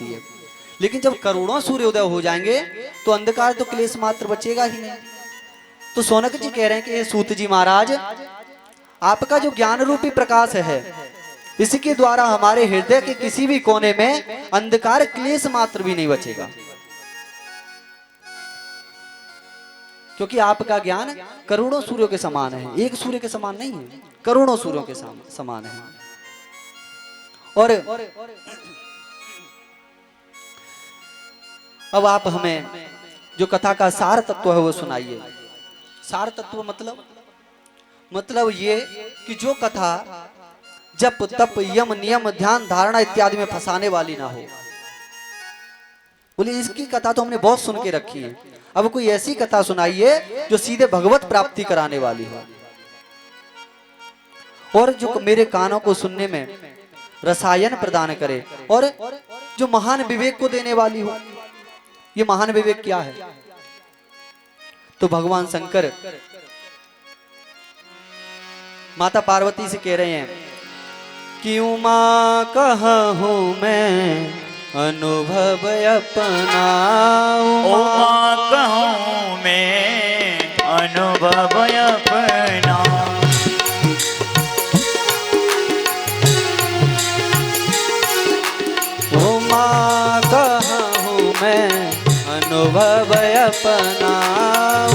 है। लेकिन जब करोड़ों सूर्योदय हो जाएंगे तो अंधकार तो क्लेश मात्र बचेगा ही नहीं। तो शौनक जी कह रहे हैं कि हे सूत जी महाराज, आपका जो ज्ञान रूपी प्रकाश है, इसके द्वारा हमारे हृदय के किसी भी कोने में अंधकार क्लेश मात्र भी नहीं बचेगा, क्योंकि आपका ज्ञान करोड़ों सूर्यों के समान है, एक सूर्य के समान नहीं है, करोड़ों सूर्यों के समान है। और अब आप हमें जो कथा का सार तत्व है वो सुनाइए। सार तत्व मतलब ये कि जो कथा जप तप यम नियम ध्यान धारणा इत्यादि में फंसाने वाली ना हो। बोले इसकी कथा तो हमने बहुत सुन के रखी है, अब कोई ऐसी कथा सुनाइए जो सीधे भगवत प्राप्ति कराने वाली हो, और जो मेरे कानों को सुनने में रसायन प्रदान करे, और जो महान विवेक को देने वाली हो। ये महान विवेक क्या है? तो भगवान शंकर माता पार्वती से कह रहे हैं कि उमा कहूं मैं अनुभव अपना, उमा कहूं मैं अनुभव अपना, उमा कहूं मैं अनुभव अपना,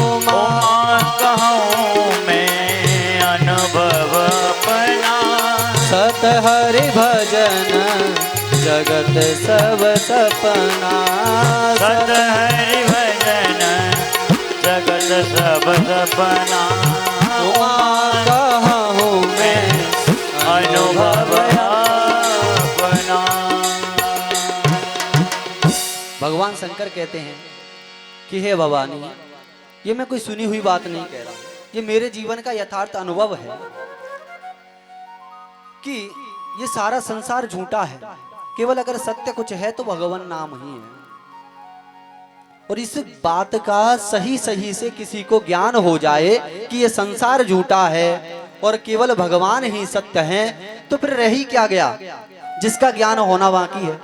उमा कहूं मैं अनुभव अपना, सत हरि भजन जगत सब सपना, सत हरि भजन जगत सब सपना, उमा कहूं मैं अनुभव अपना। भगवान शंकर कहते हैं कि हे भवानी, ये मैं कोई सुनी हुई बात नहीं कह रहा हूं, ये मेरे जीवन का यथार्थ अनुभव है कि ये सारा संसार झूठा है, केवल अगर सत्य कुछ है तो भगवान नाम ही है। और इस बात का सही सही से किसी को ज्ञान हो जाए कि ये संसार झूठा है और केवल भगवान ही सत्य है, तो फिर रही क्या गया जिसका ज्ञान होना बाकी है।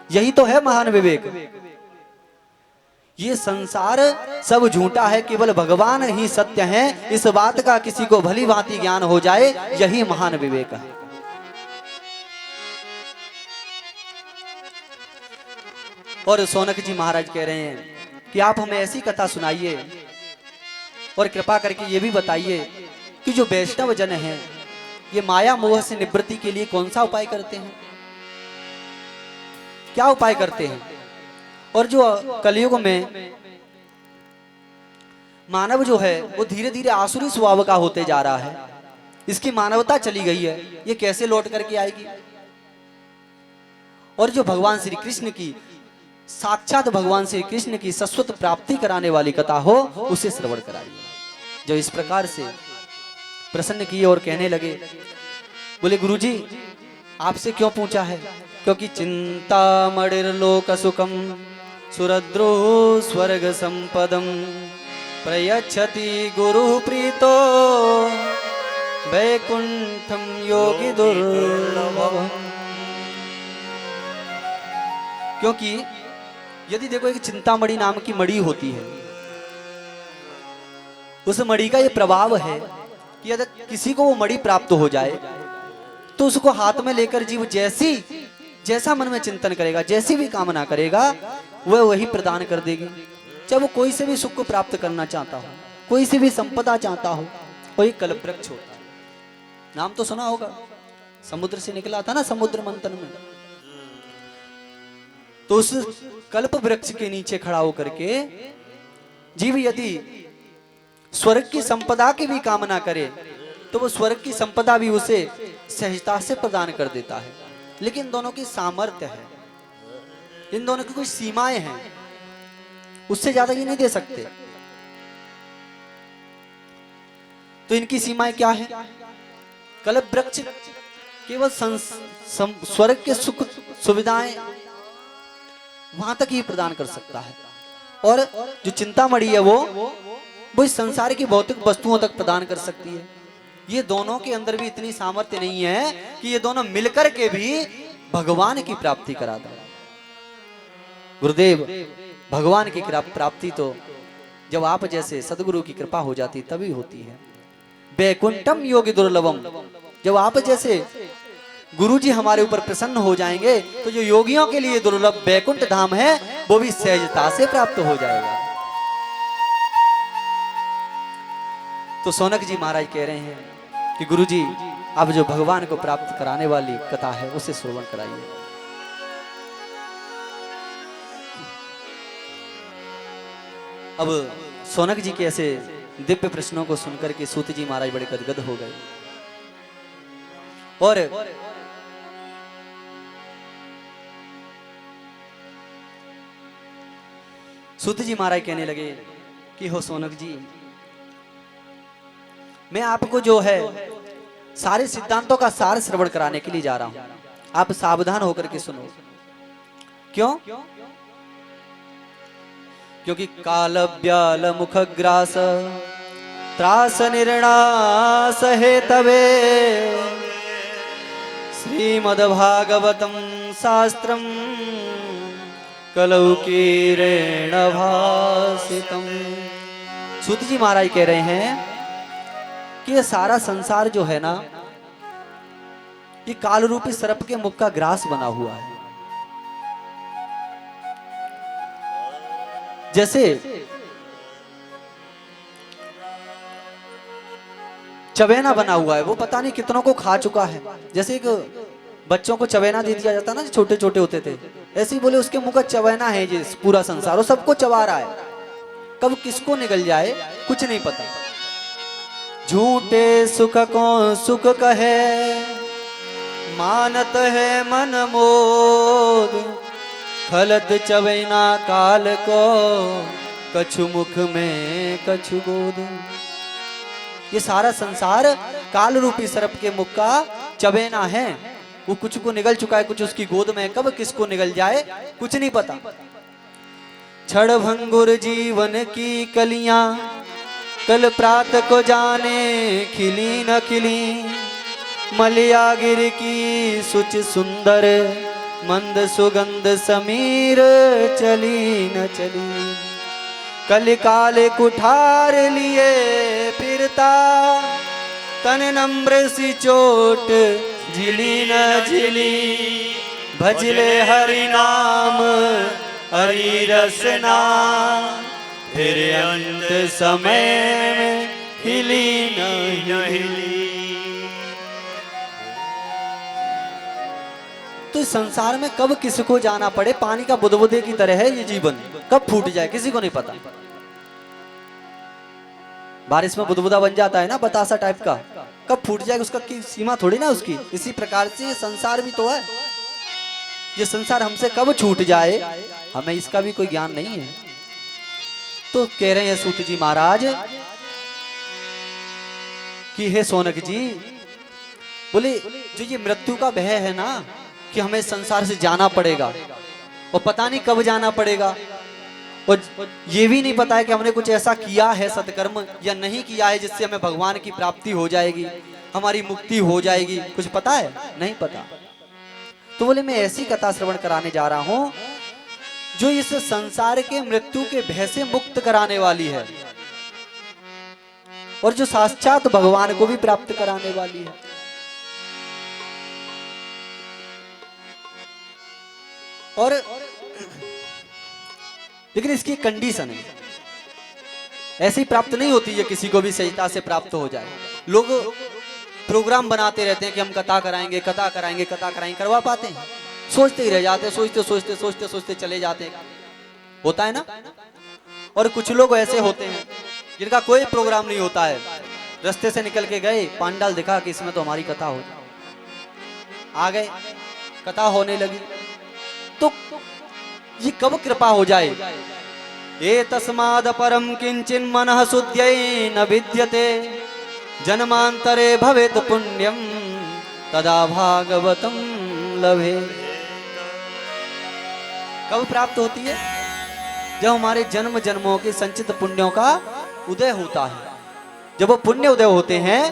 यही तो है महान विवेक। ये संसार सब झूठा है, केवल भगवान ही सत्य है, इस बात का किसी को भली भांति ज्ञान हो जाए, यही महान विवेक है। और शौनक जी महाराज कह रहे हैं कि आप हमें ऐसी कथा सुनाइए और कृपा करके ये भी बताइए कि जो वैष्णव जन हैं ये माया मोह से निवृत्ति के लिए कौन सा उपाय करते हैं, क्या उपाय करते हैं। और जो कलयुग में मानव जो है वो धीरे धीरे आसुरी स्वभाव का होते जा रहा है, इसकी मानवता चली गई है, ये कैसे लौट करके आएगी। और जो भगवान श्री कृष्ण की साक्षात भगवान श्री कृष्ण की शाश्वत प्राप्ति कराने वाली कथा हो उसे श्रवण कराइए। जो इस प्रकार से प्रसन्न किए और कहने लगे, बोले गुरुजी आपसे क्यों पूछा है, क्योंकि चिंता मणिर लोक सुखम सुरद्रो स्वर्ग संपदम प्रयच्छति गुरु प्रीतो वैकुंठम योगी दुर्लभम। क्योंकि यदि देखो एक चिंतामणि नाम की मणि होती है, उस मणि का ये प्रभाव है कि यदि किसी को वो मणि प्राप्त हो जाए तो उसको हाथ में लेकर जीव जैसा मन में चिंतन करेगा, जैसी भी कामना करेगा वह वही प्रदान कर देगी। चाहे वो कोई से भी सुख को प्राप्त करना चाहता हो, कोई से भी संपदा चाहता हो, वही कल्पवृक्ष होता है। नाम तो सुना होगा, समुद्र से निकला था ना समुद्र मंथन में, तो उस कल्प वृक्ष के नीचे खड़ा होकर के जीव यदि स्वर्ग की संपदा की भी कामना करे तो वो स्वर्ग की संपदा भी उसे सहजता से प्रदान कर देता है। लेकिन दोनों की सामर्थ्य है, इन दोनों की कुछ सीमाएं हैं, उससे ज्यादा ये नहीं दे सकते। तो इनकी सीमाएं क्या है? कल्प वृक्ष केवल स्वर्ग के सुख सुविधाएं वहां तक ही प्रदान कर सकता है, और जो चिंतामणि है वो इस संसार की भौतिक वस्तुओं तक प्रदान कर सकती है। ये दोनों के अंदर भी इतनी सामर्थ्य नहीं है कि ये दोनों मिलकर के भी भगवान की प्राप्ति करा दें। गुरुदेव, भगवान की प्राप्ति तो जब आप जैसे सदगुरु की कृपा हो जाती तभी होती है। वैकुंठम योगी दुर्लभम, जब आप जैसे गुरु जी हमारे ऊपर प्रसन्न हो जाएंगे तो जो योगियों के लिए दुर्लभ वैकुंठ धाम है वो भी सहजता से प्राप्त हो जाएगा। तो सौनक जी महाराज कह रहे हैं कि गुरु जी आप जो भगवान को प्राप्त कराने वाली कथा है उसे श्रवण कराइए। अब सौनक जी के ऐसे दिव्य प्रश्नों को सुनकर के सूत जी महाराज बड़े गदगद हो गए और सूत जी महाराज कहने लगे कि हो सौनक जी, मैं आपको जो है सारे सिद्धांतों का सार श्रवण कराने के लिए जा रहा हूं, आप सावधान होकर के सुनो। क्यों? क्योंकि काल व्याल मुख ग्रास त्रास निर्णास हे तवे श्रीमद्भागवतम शास्त्रम कलौकीरेण भासितम। सूत जी महाराज कह रहे हैं कि ये सारा संसार जो है ना, ये काल रूपी सर्प के मुख का ग्रास बना हुआ है। जैसे चवेना बना हुआ है, वो पता नहीं कितनों को खा चुका है। जैसे एक बच्चों को चवेना दे दिया जाता ना, जो छोटे छोटे होते थे, ऐसे ही बोले उसके मुंह का चवेना है ये पूरा संसार, वो सबको चबा रहा है। कब किसको निकल जाए कुछ नहीं पता। झूठे सुख को सुख कहे मानत है मन मोद, खलत चवेना काल को कछु मुख में कछु गोद। ये सारा संसार काल रूपी सर्प के मुख का चवेना है। वो कुछ को निगल चुका है, कुछ उसकी गोद में, कब किसको निगल जाए कुछ नहीं पता। क्षण भंगुर जीवन की कलियां कल प्रात को जाने खिली न खिली, मलिया गिर की सुच सुंदर मंद सुगंध समीर चली न चली। कल काले कुठार लिए फिरता तन नम्र सी चोट झिली न झिली, भजले हरि नाम हरि रसना, फिर अंत समय में हिली न हिली। तो इस संसार में कब किसको जाना पड़े, पानी का बुदबुदे की तरह है ये जीवन, कब फूट जाए किसी को नहीं पता। बारिश में बुदबुदा बन जाता है ना, बतासा टाइप का, कब फूट जाएगा उसका की सीमा थोड़ी ना उसकी। इसी प्रकार से ये संसार भी तो है, ये संसार हमसे कब छूट जाए हमें इसका भी कोई ज्ञान नहीं है। तो कह रहे हैं सूत जी महाराज कि हे सौनक जी, बोले जो ये मृत्यु का भय है ना कि हमें संसार से जाना पड़ेगा और पता नहीं कब जाना पड़ेगा, और ये भी नहीं पता है कि हमने कुछ ऐसा किया है सत्कर्म या नहीं किया है जिससे हमें भगवान की प्राप्ति हो जाएगी, हमारी मुक्ति हो जाएगी, कुछ पता है? नहीं पता। तो बोले मैं ऐसी कथा श्रवण कराने जा रहा हूं जो इस संसार के मृत्यु के भय से मुक्त कराने वाली है और जो साक्षात भगवान को भी प्राप्त कराने वाली है। और लेकिन इसकी कंडीशन है, ऐसी प्राप्त नहीं होती है किसी को भी सहजता से प्राप्त हो जाए। लोग प्रोग्राम बनाते रहते हैं कि हम कथा कराएंगे कथा कराएंगे कथा कराएंगे, करवा पाते हैं? सोचते ही रह जाते हैं, सोचते सोचते सोचते सोचते चले जाते हैं, होता है ना। और कुछ लोग ऐसे होते हैं जिनका कोई प्रोग्राम नहीं होता है, रास्ते से निकल के गए, पांडाल दिखा कि इसमें तो हमारी कथा हो, आ गए, कथा होने लगी। तो ये कब कृपा हो जाए? ये तस्माद परम किंचिन मनः शुद्ध्यै न विद्यते, जन्मांतरे भवेत पुण्यम तदा भागवतम लभे। कब प्राप्त होती है? जब हमारे जन्म जन्मों के संचित पुण्यों का उदय होता है। जब वो पुण्य उदय होते हैं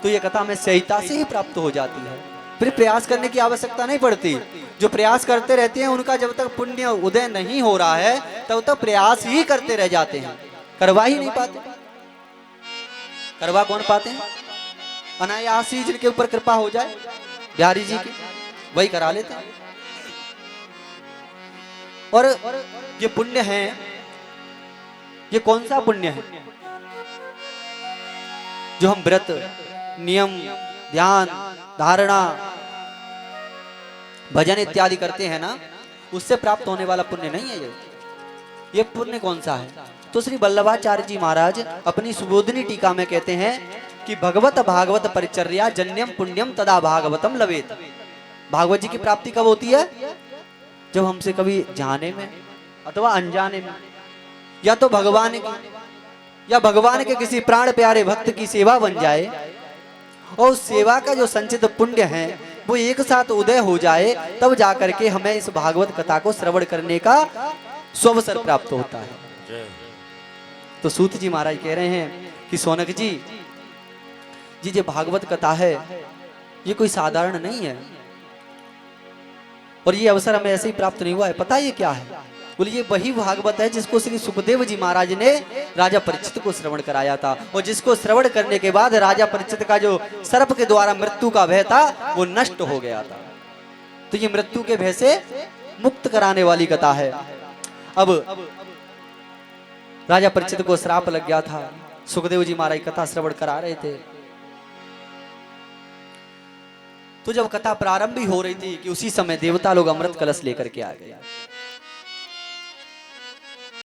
तो ये कथा में सहजता से ही प्राप्त हो जाती है। फिर प्रयास करने की आवश्यकता नहीं पड़ती। जो प्रयास करते रहते हैं उनका जब तक पुण्य उदय नहीं हो रहा है तब तक प्रयास ही करते रह जाते हैं, करवा ही नहीं पाते। करवा कौन पाते हैं? अनायास ही जिनके ऊपर कृपा हो जाए बिहारी जी की, वही करा लेते हैं। और ये पुण्य है, ये कौन सा पुण्य है? जो हम व्रत, नियम, ध्यान, धारणा, भजन इत्यादि करते हैं ना, उससे प्राप्त होने वाला पुण्य नहीं है ये पुण्य कौन सा है? तो श्री वल्लभाचार्य जी महाराज अपनी सुबोधिनी टीका में कहते हैं कि भगवत भागवत परिचर्या जन्यम पुण्यम तदा भागवतम लवेत। भागवत जी की प्राप्ति कब होती है? जब हमसे कभी जाने में अथवा अनजाने में, या तो भगवान की या भगवान के किसी प्राण प्यारे भक्त की सेवा बन जाए और उस सेवा का जो संचित पुण्य है वो एक साथ उदय हो जाए, तब जाकर के हमें इस भागवत कथा को श्रवण करने का स्वअवसर प्राप्त होता है। तो सूत जी महाराज कह रहे हैं कि सोनक जी जो भागवत कथा है ये कोई साधारण नहीं है, और ये अवसर हमें ऐसे ही प्राप्त नहीं हुआ है। पता ये क्या है? बोले ये वही भागवत है जिसको श्री सुखदेव जी महाराज ने राजा परीक्षित को श्रवण कराया था, और जिसको श्रवण करने के बाद राजा परीक्षित का जो सर्प के द्वारा मृत्यु का भय था वो नष्ट हो गया था। तो ये मृत्यु के भय से मुक्त कराने वाली कथा है। अब राजा परीक्षित को श्राप लग गया था, सुखदेव जी महाराज कथा श्रवण करा रहे थे। तो जब कथा प्रारंभ ही हो रही थी कि उसी समय देवता लोग अमृत कलश लेकर के आ गए।